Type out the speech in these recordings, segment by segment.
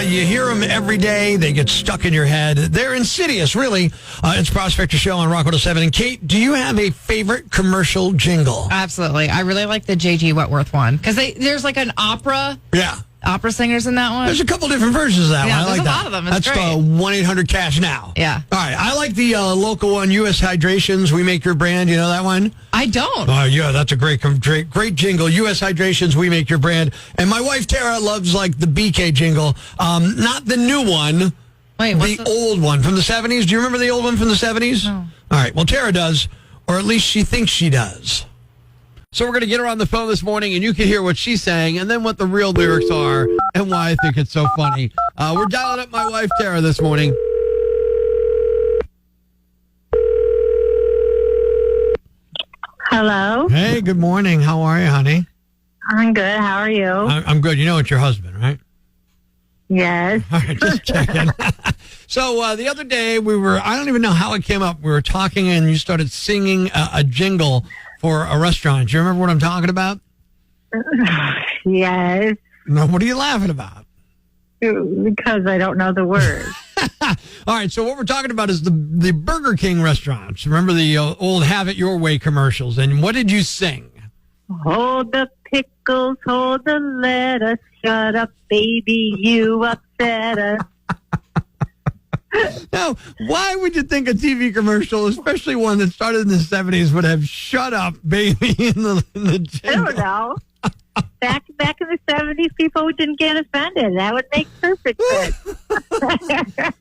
You hear them every day. They get stuck in your head. They're insidious, really. It's Prospector Show on Rock 107. And Kate, do you have a favorite commercial jingle? Absolutely. I really like the J.G. Wentworth one because there's like an opera. Yeah. Opera singers in that one. There's a couple different versions of that one. I like there's a that. lot of them. It's That's great. 1-800-CASH-NOW. Yeah. All right. I like the local one, U.S. Hydrations, We Make Your Brand. You know that one? I don't. Oh, yeah. That's a great jingle. U.S. Hydrations, We Make Your Brand. And my wife, Tara, loves like the BK jingle. Not the new one. Wait, what's the old one from the 70s. Do you remember the old one from the 70s? No. All right. Well, Tara does, or at least she thinks she does. So we're going to get her on the phone this morning, and you can hear what she's saying and then what the real lyrics are and why I think it's so funny. We're dialing up my wife, Tara, this morning. Hello. Hey, good morning. How are you, honey? I'm good. How are you? I'm good. You know it's your husband, right? Yes. All right, just checking. So the other day, I don't even know how it came up. We were talking, and you started singing a jingle for a restaurant. Do you remember what I'm talking about? Yes. No, what are you laughing about? Because I don't know the words. All right, so what we're talking about is the Burger King restaurants. Remember the old Have It Your Way commercials, and what did you sing? Hold the pickles, hold the lettuce, shut up, baby, you upset us. Now, why would you think a TV commercial, especially one that started in the 70s, would have "shut up, baby" in the jingle? I don't know. Back in the 70s, people didn't get offended. That would make perfect sense.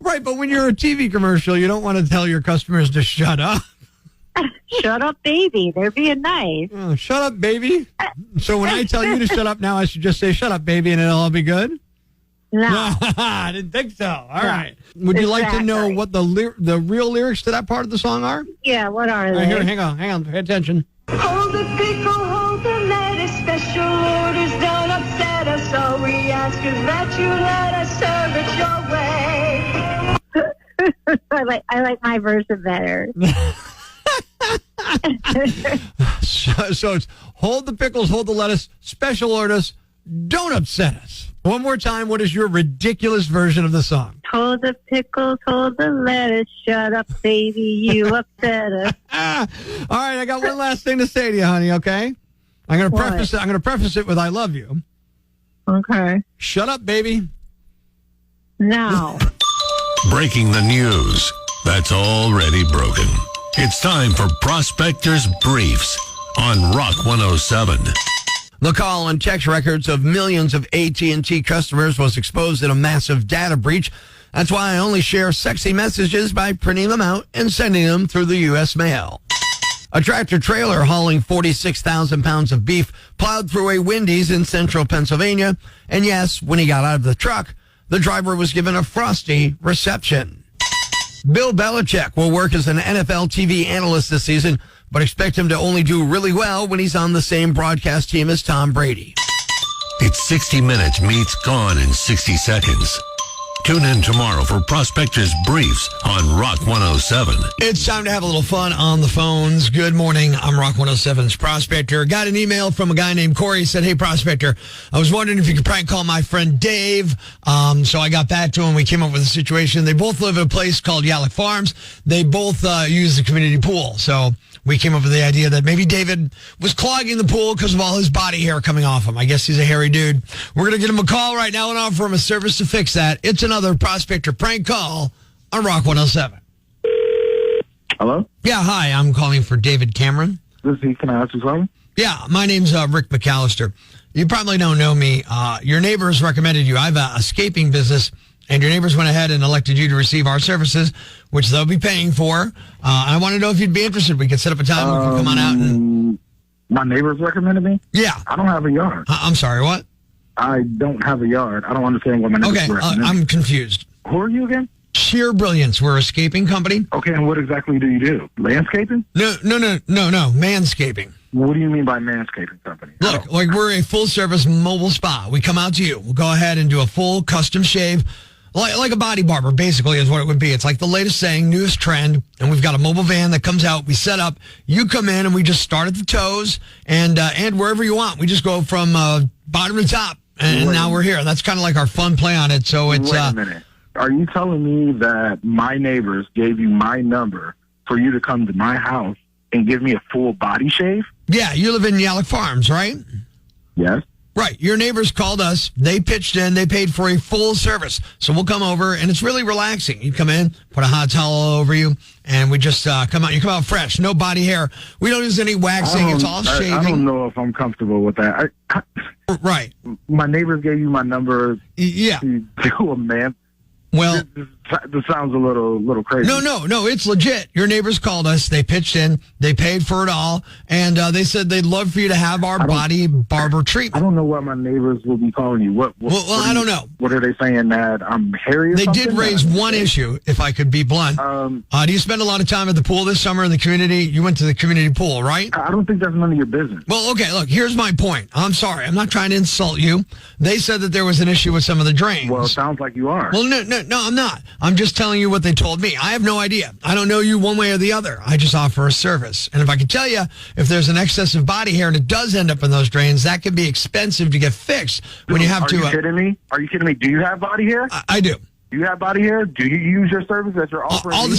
Right, but when you're a TV commercial, you don't want to tell your customers to shut up. Shut up, baby. They're being nice. Oh, shut up, baby. So when I tell you to shut up now, I should just say, "Shut up, baby," and it'll all be good? No. I didn't think so. All right. Would you like to know what the real lyrics to that part of the song are? Yeah, what are they? Right, here, hang on, pay attention. Hold the pickle, hold the lettuce, special orders don't upset us. All we ask is that you let us serve it your way. I like my version better. So it's hold the pickles, hold the lettuce, special orders, don't upset us. One more time, what is your ridiculous version of the song? Hold the pickles, hold the lettuce, shut up, baby, you upset us. All right, I got one last thing to say to you, honey, okay? I'm going to preface it with "I love you." Okay. Shut up, baby. No. Breaking the news that's already broken. It's time for Prospector's Briefs on Rock 107. The call and text records of millions of AT&T customers was exposed in a massive data breach. That's why I only share sexy messages by printing them out and sending them through the U.S. mail. A tractor-trailer hauling 46,000 pounds of beef plowed through a Wendy's in central Pennsylvania. And yes, when he got out of the truck, the driver was given a frosty reception. Bill Belichick will work as an NFL TV analyst this season, but expect him to only do really well when he's on the same broadcast team as Tom Brady. It's 60 Minutes meets Gone in 60 Seconds. Tune in tomorrow for Prospector's Briefs on Rock 107. It's time to have a little fun on the phones. Good morning. I'm Rock 107's Prospector. Got an email from a guy named Corey. He said, "Hey, Prospector, I was wondering if you could prank call my friend Dave." So I got back to him. We came up with a situation. They both live at a place called Yallick Farms. They both use the community pool. So we came up with the idea that maybe David was clogging the pool because of all his body hair coming off him. I guess he's a hairy dude. We're going to get him a call right now and offer him a service to fix that. It's another Prospector prank call on Rock 107. Hello? Yeah, hi. I'm calling for David Cameron. This is he. Can I ask you something? Yeah, my name's Rick McAllister. You probably don't know me. Your neighbors recommended you. I have a escaping business, and your neighbors went ahead and elected you to receive our services, which they'll be paying for. I want to know if you'd be interested. We could set up a time we can come on out and... My neighbors recommended me? Yeah. I don't have a yard. I'm sorry, what? I don't have a yard. I don't understand what my neighbors recommended. I'm confused. Who are you again? Sheer Brilliance. We're a escaping company. Okay, and what exactly do you do? Landscaping? No. Manscaping. What do you mean by manscaping company? Look, like we're a full-service mobile spa. We come out to you. We'll go ahead and do a full custom shave. Like a body barber, basically, is what it would be. It's like the latest saying, newest trend, and we've got a mobile van that comes out. We set up. You come in, and we just start at the toes and wherever you want. We just go from bottom to top. And now we're here. That's kind of like our fun play on it. So it's Wait a minute. Are you telling me that my neighbors gave you my number for you to come to my house and give me a full body shave? Yeah, you live in Yallock Farms, right? Yes. Right. Your neighbors called us. They pitched in. They paid for a full service. So we'll come over, and it's really relaxing. You come in, put a hot towel all over you, and we just come out. You come out fresh, no body hair. We don't use any waxing. It's all shaving. I don't know if I'm comfortable with that. Right. My neighbors gave you my number Yeah. to do a man. Well, This sounds a little crazy. No, it's legit. Your neighbors called us. They pitched in. They paid for it all. And they said they'd love for you to have our body barber treatment. I don't know what my neighbors will be calling you. Well, I don't know. What are they saying, that I'm hairy or They something? did raise one issue, if I could be blunt. Do you spend a lot of time at the pool this summer in the community? You went to the community pool, right? I don't think that's none of your business. Well, okay, look, here's my point. I'm sorry. I'm not trying to insult you. They said that there was an issue with some of the drains. Well, it sounds like you are. Well, no, I'm not. I'm just telling you what they told me. I have no idea. I don't know you one way or the other. I just offer a service. And if I could tell you, if there's an excess of body hair and it does end up in those drains, that can be expensive to get fixed when you have Are to. you kidding me? Are you kidding me? Do you have body hair? I do. Do you have body hair? Do you use your service that you're offering? All the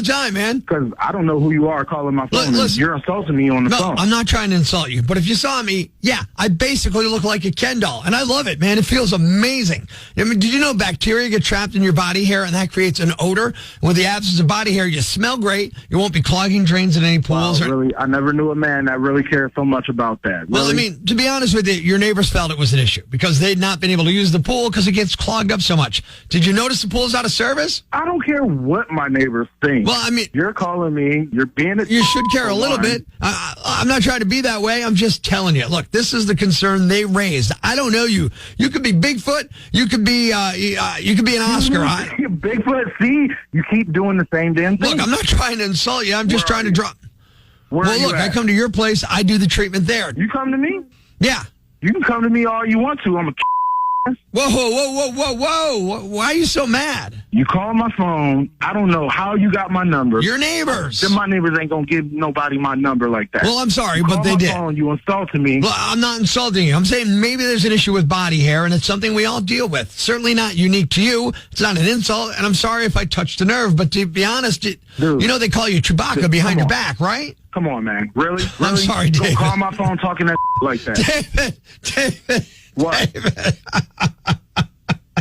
time, man. Because I don't know who you are calling my phone. Listen, you're insulting me on the no, phone. I'm not trying to insult you, but if you saw me, yeah, I basically look like a Ken doll, and I love it, man. It feels amazing. I mean, did you know bacteria get trapped in your body hair, and that creates an odor? With the absence of body hair, you smell great. You won't be clogging drains in any pools. Wow, really, I never knew a man that really cared so much about that. Really? Well, I mean, to be honest with you, your neighbors felt it was an issue because they'd not been able to use the pool because it gets clogged up so much. Did you notice the pool's out of service? I don't care what my neighbors think. Well, I mean, you're calling me. You're being you should care a little bit. I'm not trying to be that way. I'm just telling you. Look, this is the concern they raised. I don't know you. You could be Bigfoot. You could be an Oscar. Bigfoot. See, you keep doing the same damn thing. Look, I'm not trying to insult you. I'm just trying to drop. Well, look, I come to your place. I do the treatment there. You come to me? Yeah. You can come to me all you want to. I'm a. Whoa. Why are you so mad? You call my phone. I don't know how you got my number. Your neighbors. Then my neighbors ain't going to give nobody my number like that. Well, I'm sorry, but they did. Phone, you insulted me. Well, I'm not insulting you. I'm saying maybe there's an issue with body hair, and it's something we all deal with. Certainly not unique to you. It's not an insult, and I'm sorry if I touched a nerve, but to be honest, Dude, you know they call you Chewbacca behind your back, right? Come on, man. Really? I'm sorry, David. Don't call my phone talking that like that. David. What? David.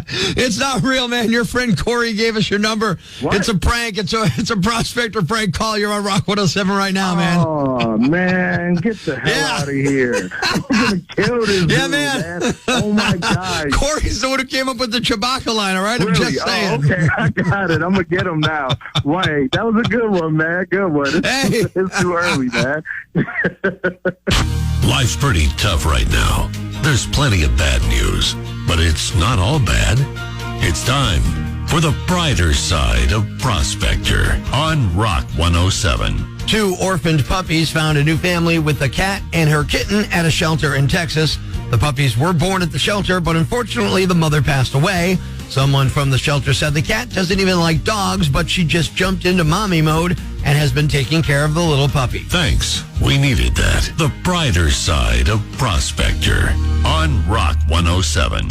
It's not real, man. Your friend Corey gave us your number. What? It's a prank. It's a prospector prank call. You're on Rock 107 right now, man. Oh, man. Get the hell out of here. I'm going to kill this dude, man. Oh, my God. Corey's the one who came up with the Chewbacca line, all right? Really? I'm just saying. Oh, okay, I got it. I'm going to get him now. Wait, that was a good one, man. Good one. It's too early, man. Life's pretty tough right now. There's plenty of bad news, but it's not all bad. It's time for the brighter side of Prospector on Rock 107. 2 orphaned puppies found a new family with a cat and her kitten at a shelter in Texas. The puppies were born at the shelter, but unfortunately the mother passed away. Someone from the shelter said the cat doesn't even like dogs, but she just jumped into mommy mode and has been taking care of the little puppy. Thanks. We needed that. The brighter side of Prospector on Rock 107.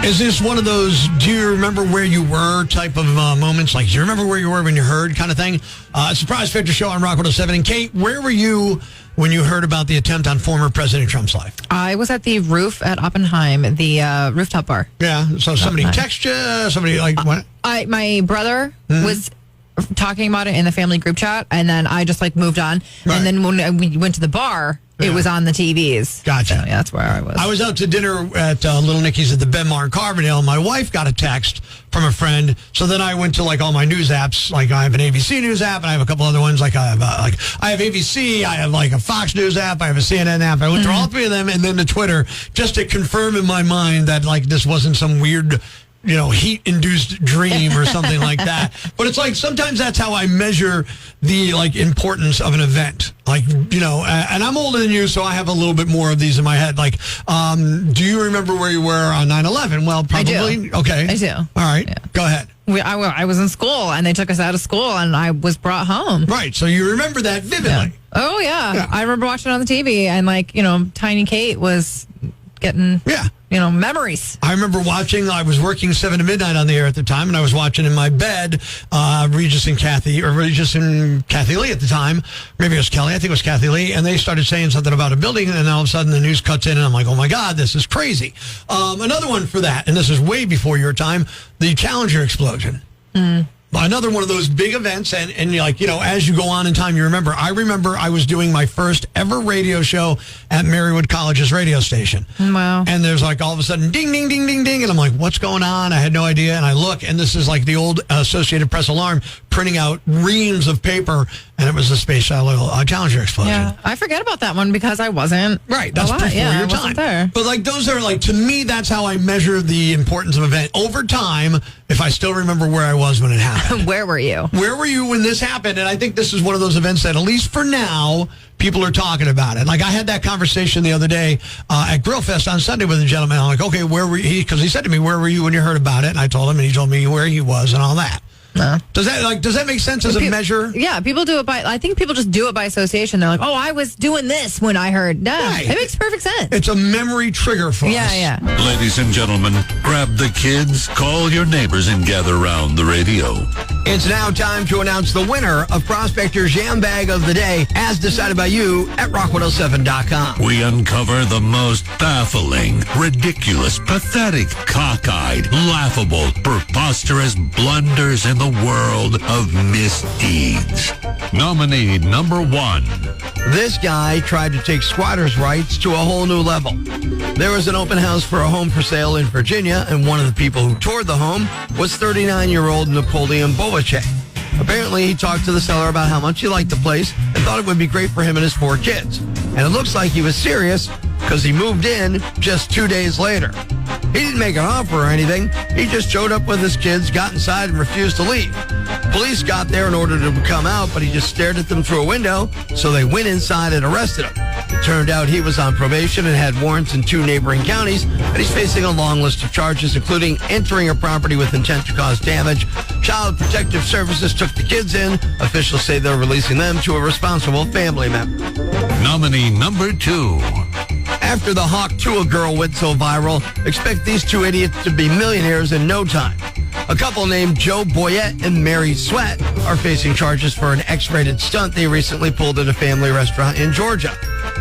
Is this one of those do you remember where you were type of moments? Like, do you remember where you were when you heard kind of thing? It's a Prospector show on Rock 107. And Kate, where were you when you heard about the attempt on former President Trump's life? I was at the roof at Oppenheim, the rooftop bar. Yeah, so somebody text you, somebody like what? My brother was talking about it in the family group chat, and then I just moved on. Right. And then when we went to the bar, it was on the TVs. Gotcha. So, yeah, that's where I was. I was out to dinner at Little Nicky's at the Benmar in Carbondale, and my wife got a text from a friend. So then I went to all my news apps. Like I have an ABC News app, and I have a couple other ones. Like I have ABC, I have a Fox News app, I have a CNN app. I went through all 3 of them, and then to Twitter just to confirm in my mind that this wasn't some weird, heat-induced dream or something like that. But it's sometimes that's how I measure the importance of an event. And I'm older than you, so I have a little bit more of these in my head. Do you remember where you were on 9/11? Well, probably. I do. Okay. I do. All right. Yeah. Go ahead. I was in school, and they took us out of school, and I was brought home. Right. So you remember that vividly. Yeah. Oh, yeah. I remember watching it on the TV, and Tiny Kate was getting, Yeah. memories. I remember I was working 7 to midnight on the air at the time, and I was watching in my bed, Regis and Kathy Lee at the time. Maybe it was Kelly. I think it was Kathy Lee. And they started saying something about a building, and then all of a sudden the news cuts in, and I'm like, oh my God, this is crazy. Another one for that, and this is way before your time, the Challenger explosion. Another one of those big events, and as you go on in time, you remember. I remember I was doing my first ever radio show at Marywood College's radio station. Wow. And there's all of a sudden, ding, ding, ding, ding, ding. And I'm like, what's going on? I had no idea. And I look, and this is like the old Associated Press alarm printing out reams of paper, and it was the Space Shuttle Challenger explosion. Yeah, I forget about that one because I wasn't. Right, that's before your I time. wasn't there. But those are to me, that's how I measure the importance of an event over time. If I still remember where I was when it happened. Where were you? Where were you when this happened? And I think this is one of those events that, at least for now, people are talking about it. I had that conversation the other day at Grill Fest on Sunday with a gentleman. I'm like, okay, where were you? Because he said to me, where were you when you heard about it? And I told him, and he told me where he was and all that. No. Does that make sense as a measure? Yeah, people do it I think people just do it by association. They're like, oh, I was doing this when I heard. No, Right. It makes perfect sense. It's a memory trigger for us. Yeah. Ladies and gentlemen, grab the kids, call your neighbors, and gather around the radio. It's now time to announce the winner of Prospector's Yam Bag of the Day, as decided by you at rock107.com. We uncover the most baffling, ridiculous, pathetic, cockeyed, laughable, preposterous blunders in the world of misdeeds. Nominee number 1. This guy tried to take squatters' rights to a whole new level. There was an open house for a home for sale in Virginia, and one of the people who toured the home was 39-year-old Napoleon Bowache. Apparently, he talked to the seller about how much he liked the place and thought it would be great for him and his 4 kids. And it looks like he was serious because he moved in just 2 days later. He didn't make an offer or anything. He just showed up with his kids, got inside, and refused to leave. Police got there and ordered him to come out, but he just stared at them through a window, so they went inside and arrested him. It turned out he was on probation and had warrants in 2 neighboring counties, and he's facing a long list of charges, including entering a property with intent to cause damage. Child Protective Services took the kids in. Officials say they're releasing them to a responsible family member. Nominee number 2. After the Hawk Tuah girl went so viral, expect these 2 idiots to be millionaires in no time. A couple named Joe Boyette and Mary Sweat are facing charges for an X-rated stunt they recently pulled at a family restaurant in Georgia.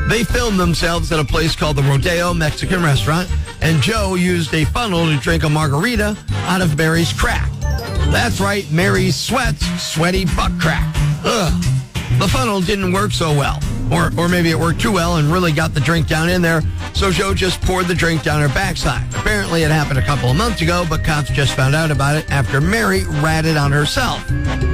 They filmed themselves at a place called the Rodeo Mexican Restaurant, and Joe used a funnel to drink a margarita out of Mary's crack. That's right, Mary Sweat's sweaty butt crack. Ugh. The funnel didn't work so well. Or maybe it worked too well and really got the drink down in there, so Joe just poured the drink down her backside. Apparently it happened a couple of months ago, but cops just found out about it after Mary ratted on herself.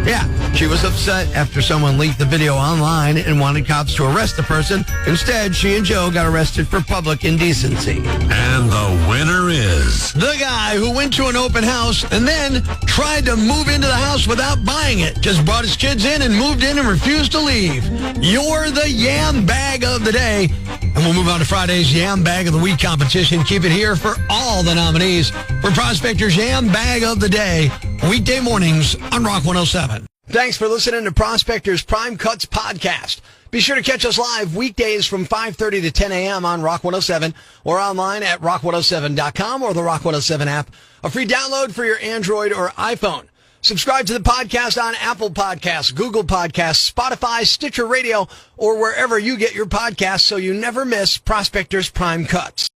Yeah, she was upset after someone leaked the video online and wanted cops to arrest the person. Instead, she and Joe got arrested for public indecency. And the winner is the guy who went to an open house and then tried to move into the house without buying it. Just brought his kids in and moved in and refused to leave. You're the Yam Bag of the Day. And we'll move on to Friday's Yam Bag of the Week competition. Keep it here for all the nominees for Prospector's Yam Bag of the Day, weekday mornings on Rock 107. Thanks for listening to Prospector's Prime Cuts podcast. Be sure to catch us live weekdays from 5:30 to 10 a.m. on Rock 107 or online at rock107.com or the Rock 107 app. A free download for your Android or iPhone. Subscribe to the podcast on Apple Podcasts, Google Podcasts, Spotify, Stitcher Radio, or wherever you get your podcasts so you never miss Prospector's Prime Cuts.